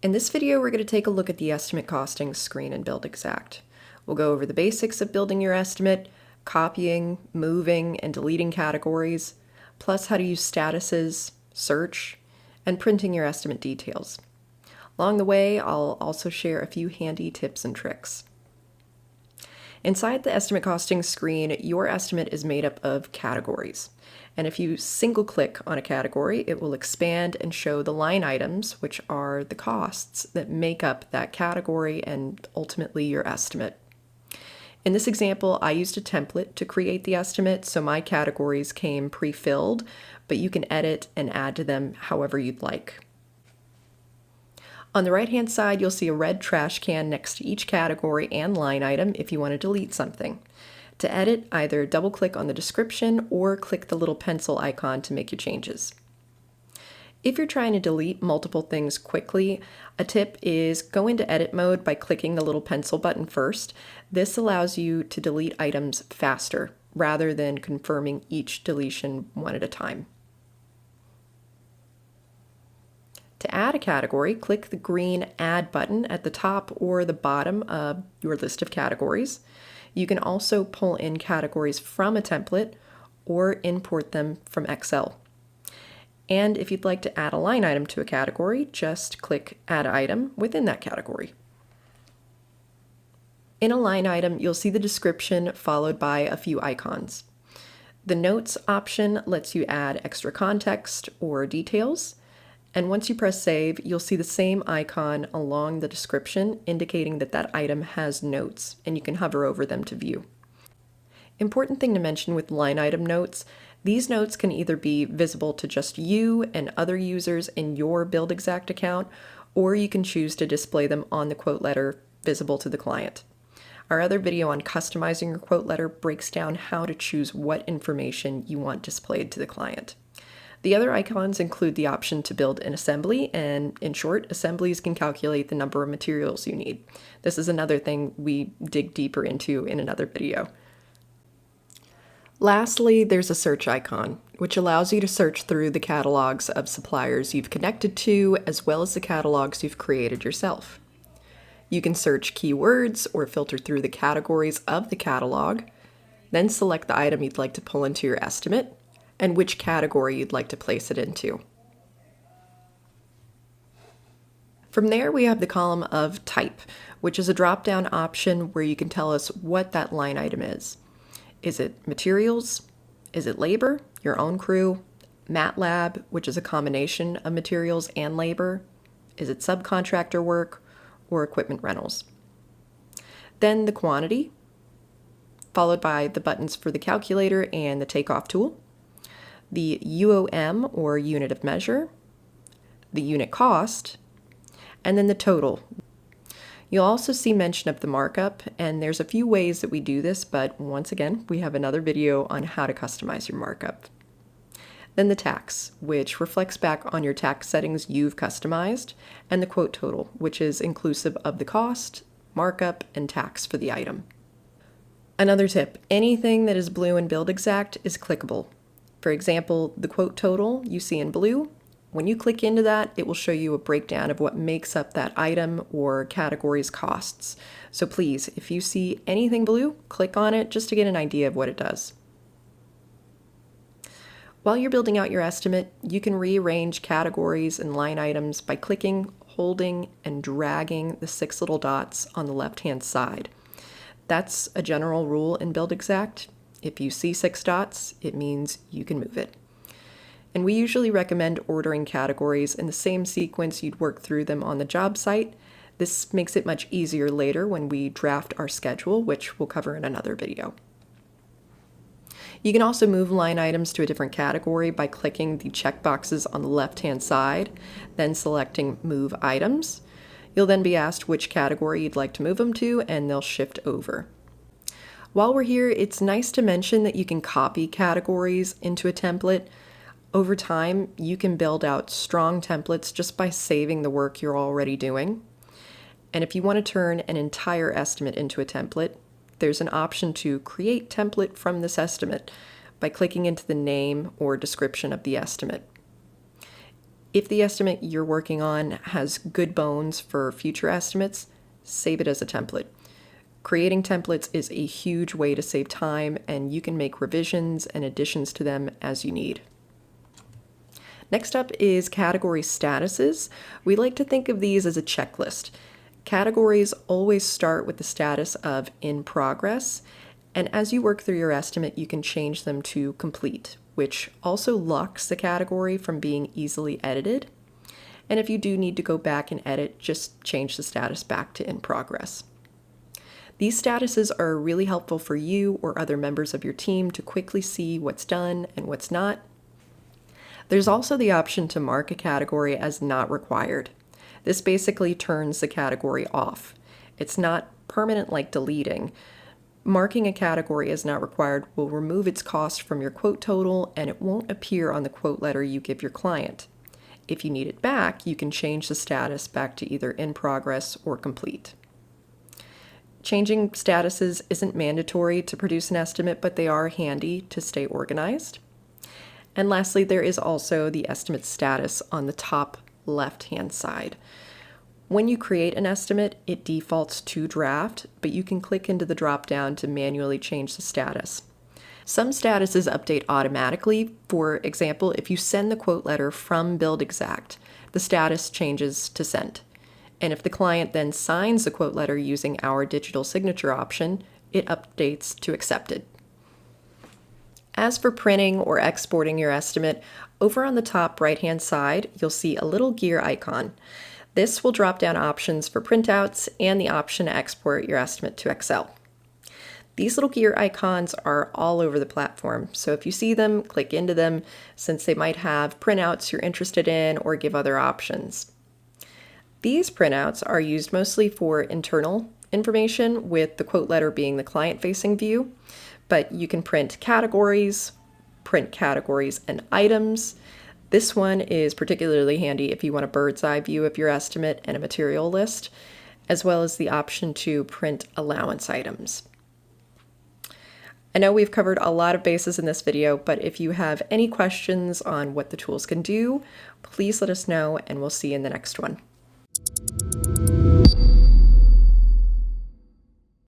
In this video, we're going to take a look at the estimate costing screen in BuildExact. We'll go over the basics of building your estimate, copying, moving, and deleting categories, plus how to use statuses, search, and printing your estimate details. Along the way, I'll also share a few handy tips and tricks. Inside the estimate costing screen, your estimate is made up of categories. And if you single click on a category, it will expand and show the line items, which are the costs that make up that category and ultimately your estimate. In this example, I used a template to create the estimate, so my categories came pre-filled, but you can edit and add to them however you'd like. On the right-hand side, you'll see a red trash can next to each category and line item if you want to delete something. To edit, either double-click on the description or click the little pencil icon to make your changes. If you're trying to delete multiple things quickly, a tip is go into edit mode by clicking the little pencil button first. This allows you to delete items faster rather than confirming each deletion one at a time. To add a category, click the green Add button at the top or the bottom of your list of categories. You can also pull in categories from a template or import them from Excel. And if you'd like to add a line item to a category, just click Add Item within that category. In a line item, you'll see the description followed by a few icons. The Notes option lets you add extra context or details. And once you press save, you'll see the same icon along the description indicating that that item has notes, and you can hover over them to view. Important thing to mention with line item notes, these notes can either be visible to just you and other users in your BuildExact account, or you can choose to display them on the quote letter visible to the client. Our other video on customizing your quote letter breaks down how to choose what information you want displayed to the client. The other icons include the option to build an assembly, and in short, assemblies can calculate the number of materials you need. This is another thing we dig deeper into in another video. Lastly, there's a search icon, which allows you to search through the catalogs of suppliers you've connected to, as well as the catalogs you've created yourself. You can search keywords or filter through the categories of the catalog, then select the item you'd like to pull into your estimate, and which category you'd like to place it into. From there, we have the column of type, which is a drop-down option where you can tell us what that line item is. Is it materials? Is it labor, your own crew? MATLAB, which is a combination of materials and labor? Is it subcontractor work or equipment rentals? Then the quantity, followed by the buttons for the calculator and the takeoff tool. The UOM, or unit of measure, the unit cost, and then the total. You'll also see mention of the markup, and there's a few ways that we do this, but once again, we have another video on how to customize your markup. Then the tax, which reflects back on your tax settings you've customized, and the quote total, which is inclusive of the cost, markup, and tax for the item. Another tip, anything that is blue in BuildExact is clickable. For example, the quote total you see in blue, when you click into that, it will show you a breakdown of what makes up that item or category's costs. So please, if you see anything blue, click on it just to get an idea of what it does. While you're building out your estimate, you can rearrange categories and line items by clicking, holding, and dragging the 6 little dots on the left-hand side. That's a general rule in BuildExact. If you see 6 dots, it means you can move it. And we usually recommend ordering categories in the same sequence you'd work through them on the job site. This makes it much easier later when we draft our schedule, which we'll cover in another video. You can also move line items to a different category by clicking the checkboxes on the left-hand side, then selecting Move Items. You'll then be asked which category you'd like to move them to, and they'll shift over. While we're here, it's nice to mention that you can copy categories into a template. Over time, you can build out strong templates just by saving the work you're already doing. And if you want to turn an entire estimate into a template, there's an option to create template from this estimate by clicking into the name or description of the estimate. If the estimate you're working on has good bones for future estimates, save it as a template. Creating templates is a huge way to save time, and you can make revisions and additions to them as you need. Next up is category statuses. We like to think of these as a checklist. Categories always start with the status of in progress, and as you work through your estimate, you can change them to complete, which also locks the category from being easily edited. And if you do need to go back and edit, just change the status back to in progress. These statuses are really helpful for you or other members of your team to quickly see what's done and what's not. There's also the option to mark a category as not required. This basically turns the category off. It's not permanent like deleting. Marking a category as not required will remove its cost from your quote total, and it won't appear on the quote letter you give your client. If you need it back, you can change the status back to either in progress or complete. Changing statuses isn't mandatory to produce an estimate, but they are handy to stay organized. And lastly, there is also the estimate status on the top left-hand side. When you create an estimate, it defaults to draft, but you can click into the drop-down to manually change the status. Some statuses update automatically. For example, if you send the quote letter from BuildExact, the status changes to sent. And if the client then signs the quote letter using our digital signature option, it updates to accepted. As for printing or exporting your estimate, over on the top right-hand side, you'll see a little gear icon. This will drop down options for printouts and the option to export your estimate to Excel. These little gear icons are all over the platform, so if you see them, click into them since they might have printouts you're interested in or give other options. These printouts are used mostly for internal information, with the quote letter being the client-facing view, but you can print categories and items. This one is particularly handy if you want a bird's eye view of your estimate and a material list, as well as the option to print allowance items. I know we've covered a lot of bases in this video, but if you have any questions on what the tools can do, please let us know, and we'll see you in the next one.